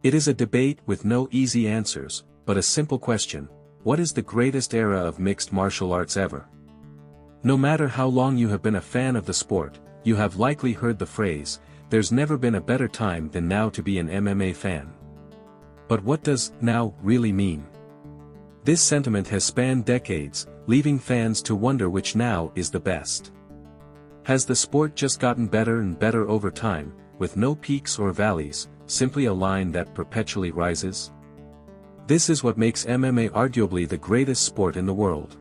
It is a debate with no easy answers, but a simple question: what is the greatest era of mixed martial arts ever? No matter how long you have been a fan of the sport, you have likely heard the phrase, "There's never been a better time than now to be an MMA fan." But what does "now" really mean? This sentiment has spanned decades, leaving fans to wonder which now is the best. Has the sport just gotten better and better over time, with no peaks or valleys, simply a line that perpetually rises? This is what makes MMA arguably the greatest sport in the world.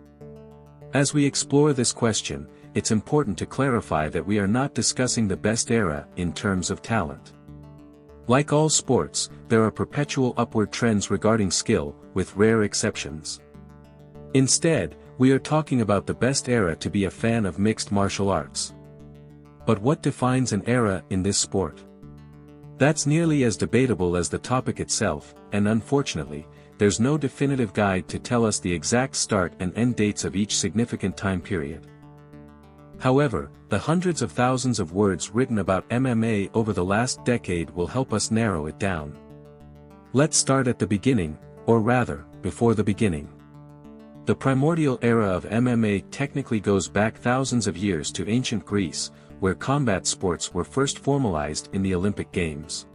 As we explore this question, it's important to clarify that we are not discussing the best era in terms of talent. Like all sports, there are perpetual upward trends regarding skill, with rare exceptions. Instead, we are talking about the best era to be a fan of mixed martial arts. But what defines an era in this sport? That's nearly as debatable as the topic itself, and unfortunately, there's no definitive guide to tell us the exact start and end dates of each significant time period. However, the hundreds of thousands of words written about MMA over the last decade will help us narrow it down. Let's start at the beginning, or rather, before the beginning. The primordial era of MMA technically goes back thousands of years to ancient Greece, where combat sports were first formalized in the Olympic Games.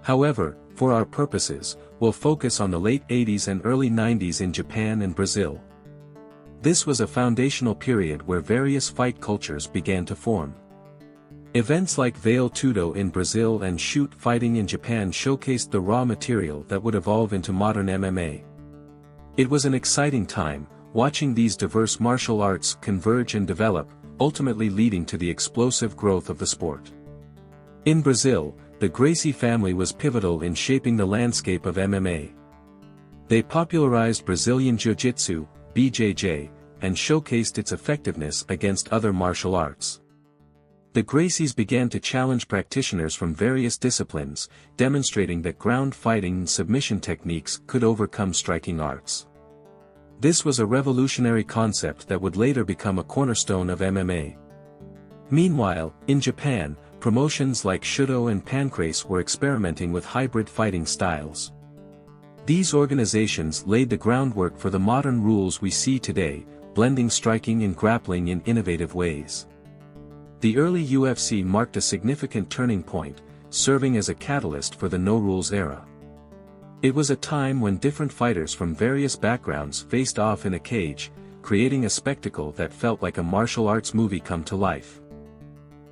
However, for our purposes, we'll focus on the late 80s and early 90s in Japan and Brazil. This was a foundational period where various fight cultures began to form. Events like Vale Tudo in Brazil and shoot fighting in Japan showcased the raw material that would evolve into modern MMA. It was an exciting time, watching these diverse martial arts converge and develop, ultimately leading to the explosive growth of the sport. In Brazil, the Gracie family was pivotal in shaping the landscape of MMA. They popularized Brazilian Jiu-Jitsu, BJJ, and showcased its effectiveness against other martial arts. The Gracies began to challenge practitioners from various disciplines, demonstrating that ground fighting and submission techniques could overcome striking arts. This was a revolutionary concept that would later become a cornerstone of MMA. Meanwhile, in Japan, promotions like Shooto and Pancrase were experimenting with hybrid fighting styles. These organizations laid the groundwork for the modern rules we see today, blending striking and grappling in innovative ways. The early UFC marked a significant turning point, serving as a catalyst for the no-rules era. It was a time when different fighters from various backgrounds faced off in a cage, creating a spectacle that felt like a martial arts movie come to life.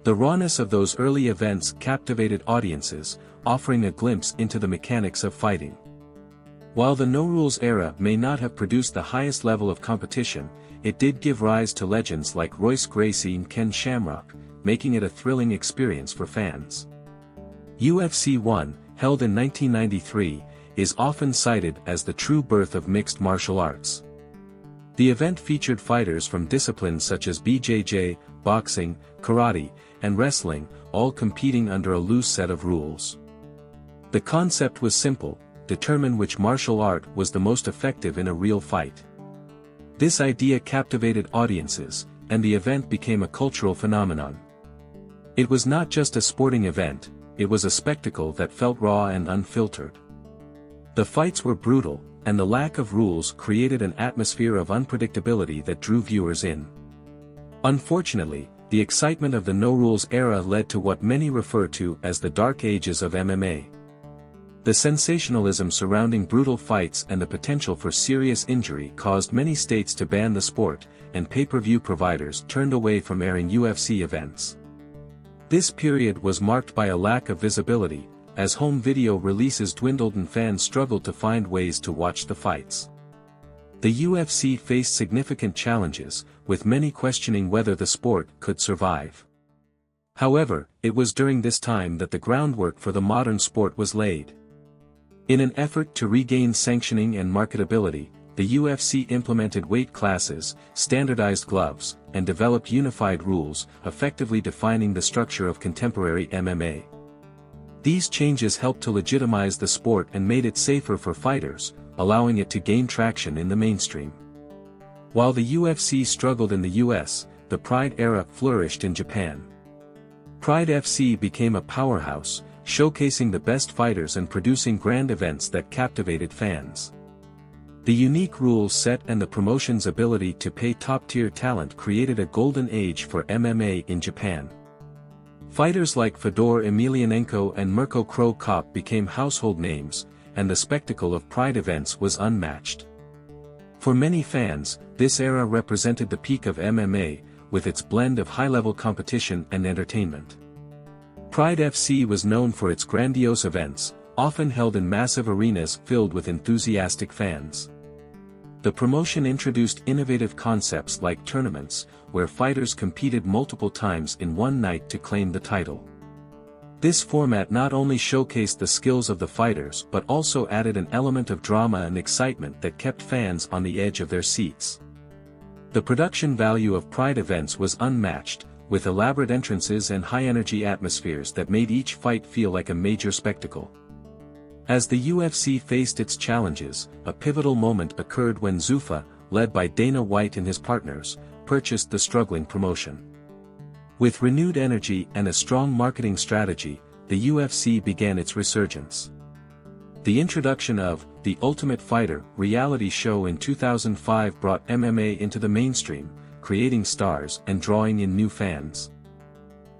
The rawness of those early events captivated audiences, offering a glimpse into the mechanics of fighting. While the no-rules era may not have produced the highest level of competition, it did give rise to legends like Royce Gracie and Ken Shamrock, making it a thrilling experience for fans. UFC 1, held in 1993, is often cited as the true birth of mixed martial arts. The event featured fighters from disciplines such as BJJ, boxing, karate, and wrestling, all competing under a loose set of rules. The concept was simple: determine which martial art was the most effective in a real fight. This idea captivated audiences, and the event became a cultural phenomenon. It was not just a sporting event, it was a spectacle that felt raw and unfiltered. The fights were brutal, and the lack of rules created an atmosphere of unpredictability that drew viewers in. Unfortunately, the excitement of the no-rules era led to what many refer to as the dark ages of MMA. The sensationalism surrounding brutal fights and the potential for serious injury caused many states to ban the sport, and pay-per-view providers turned away from airing UFC events. This period was marked by a lack of visibility, as home video releases dwindled and fans struggled to find ways to watch the fights. The UFC faced significant challenges, with many questioning whether the sport could survive. However, it was during this time that the groundwork for the modern sport was laid. In an effort to regain sanctioning and marketability, the UFC implemented weight classes, standardized gloves, and developed unified rules, effectively defining the structure of contemporary MMA. These changes helped to legitimize the sport and made it safer for fighters, allowing it to gain traction in the mainstream. While the UFC struggled in the US, the Pride era flourished in Japan. Pride FC became a powerhouse, showcasing the best fighters and producing grand events that captivated fans. The unique rules set and the promotion's ability to pay top-tier talent created a golden age for MMA in Japan. Fighters like Fedor Emelianenko and Mirko Cro Cop became household names, and the spectacle of Pride events was unmatched. For many fans, this era represented the peak of MMA, with its blend of high-level competition and entertainment. Pride FC was known for its grandiose events, often held in massive arenas filled with enthusiastic fans. The promotion introduced innovative concepts like tournaments, where fighters competed multiple times in one night to claim the title. This format not only showcased the skills of the fighters but also added an element of drama and excitement that kept fans on the edge of their seats. The production value of Pride events was unmatched, with elaborate entrances and high-energy atmospheres that made each fight feel like a major spectacle. As the UFC faced its challenges, a pivotal moment occurred when Zuffa, led by Dana White and his partners, purchased the struggling promotion. With renewed energy and a strong marketing strategy, the UFC began its resurgence. The introduction of The Ultimate Fighter reality show in 2005 brought MMA into the mainstream, creating stars and drawing in new fans.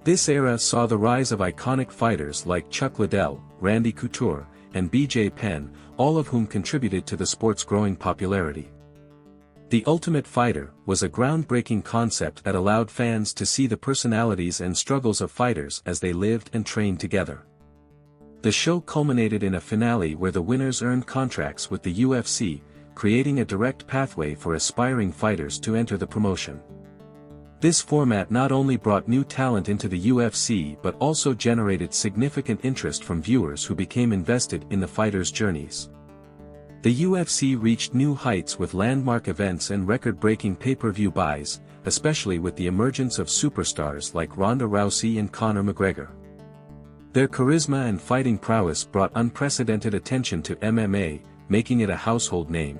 This era saw the rise of iconic fighters like Chuck Liddell, Randy Couture, and BJ Penn, all of whom contributed to the sport's growing popularity. The Ultimate Fighter was a groundbreaking concept that allowed fans to see the personalities and struggles of fighters as they lived and trained together. The show culminated in a finale where the winners earned contracts with the UFC, creating a direct pathway for aspiring fighters to enter the promotion. This format not only brought new talent into the UFC but also generated significant interest from viewers who became invested in the fighters' journeys. The UFC reached new heights with landmark events and record-breaking pay-per-view buys, especially with the emergence of superstars like Ronda Rousey and Conor McGregor. Their charisma and fighting prowess brought unprecedented attention to MMA, making it a household name.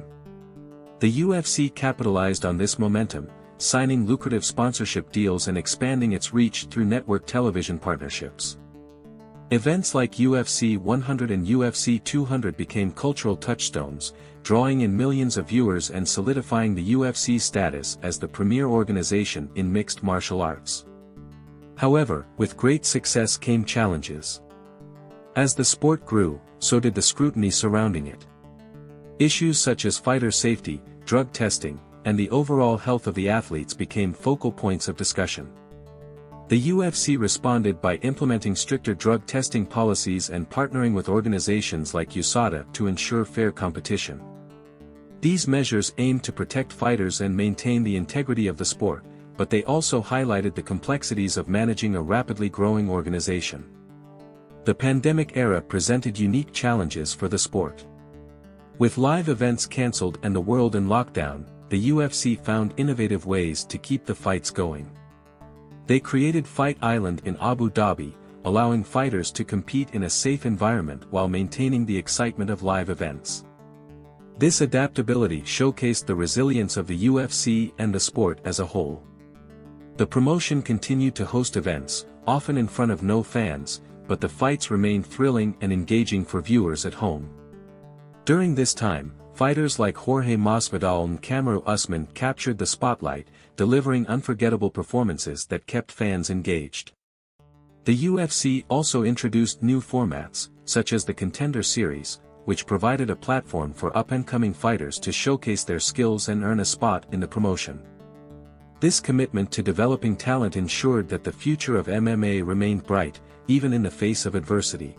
The UFC capitalized on this momentum, signing lucrative sponsorship deals and expanding its reach through network television partnerships. Events like UFC 100 and UFC 200 became cultural touchstones, drawing in millions of viewers and solidifying the UFC's status as the premier organization in mixed martial arts. However, with great success came challenges. As the sport grew, so did the scrutiny surrounding it. Issues such as fighter safety, drug testing, and the overall health of the athletes became focal points of discussion. The UFC responded by implementing stricter drug testing policies and partnering with organizations like USADA to ensure fair competition. These measures aimed to protect fighters and maintain the integrity of the sport, but they also highlighted the complexities of managing a rapidly growing organization. The pandemic era presented unique challenges for the sport. With live events cancelled and the world in lockdown, the UFC found innovative ways to keep the fights going. They created Fight Island in Abu Dhabi, allowing fighters to compete in a safe environment while maintaining the excitement of live events. This adaptability showcased the resilience of the UFC and the sport as a whole. The promotion continued to host events, often in front of no fans, but the fights remained thrilling and engaging for viewers at home. During this time, fighters like Jorge Masvidal and Kamaru Usman captured the spotlight, delivering unforgettable performances that kept fans engaged. The UFC also introduced new formats, such as the Contender Series, which provided a platform for up-and-coming fighters to showcase their skills and earn a spot in the promotion. This commitment to developing talent ensured that the future of MMA remained bright, even in the face of adversity.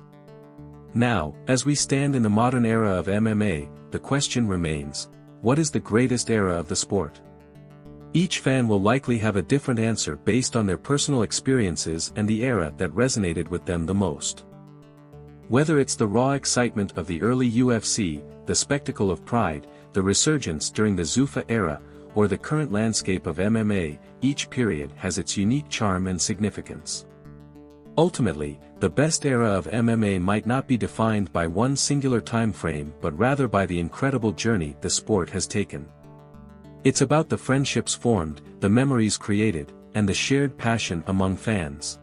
Now, as we stand in the modern era of MMA, the question remains, what is the greatest era of the sport? Each fan will likely have a different answer based on their personal experiences and the era that resonated with them the most. Whether it's the raw excitement of the early UFC, the spectacle of Pride, the resurgence during the Zuffa era, or the current landscape of MMA, each period has its unique charm and significance. Ultimately, the best era of MMA might not be defined by one singular time frame but rather by the incredible journey the sport has taken. It's about the friendships formed, the memories created, and the shared passion among fans.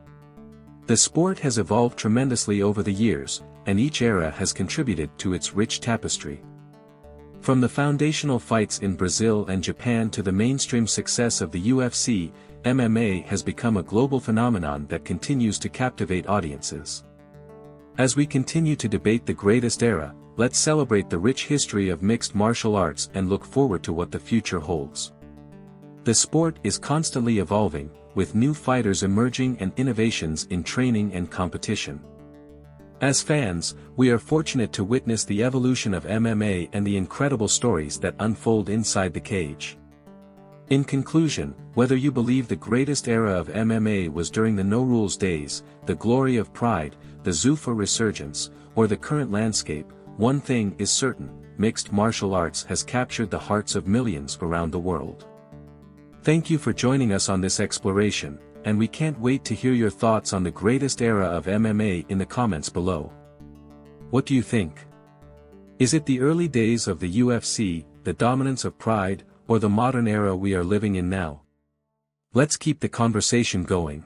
The sport has evolved tremendously over the years, and each era has contributed to its rich tapestry. From the foundational fights in Brazil and Japan to the mainstream success of the UFC, MMA has become a global phenomenon that continues to captivate audiences. As we continue to debate the greatest era, let's celebrate the rich history of mixed martial arts and look forward to what the future holds. The sport is constantly evolving, with new fighters emerging and innovations in training and competition. As fans, we are fortunate to witness the evolution of MMA and the incredible stories that unfold inside the cage. In conclusion, whether you believe the greatest era of MMA was during the no-rules days, the glory of Pride, the Zuffa resurgence, or the current landscape, one thing is certain: mixed martial arts has captured the hearts of millions around the world. Thank you for joining us on this exploration, and we can't wait to hear your thoughts on the greatest era of MMA in the comments below. What do you think? Is it the early days of the UFC, the dominance of Pride, or the modern era we are living in now? Let's keep the conversation going.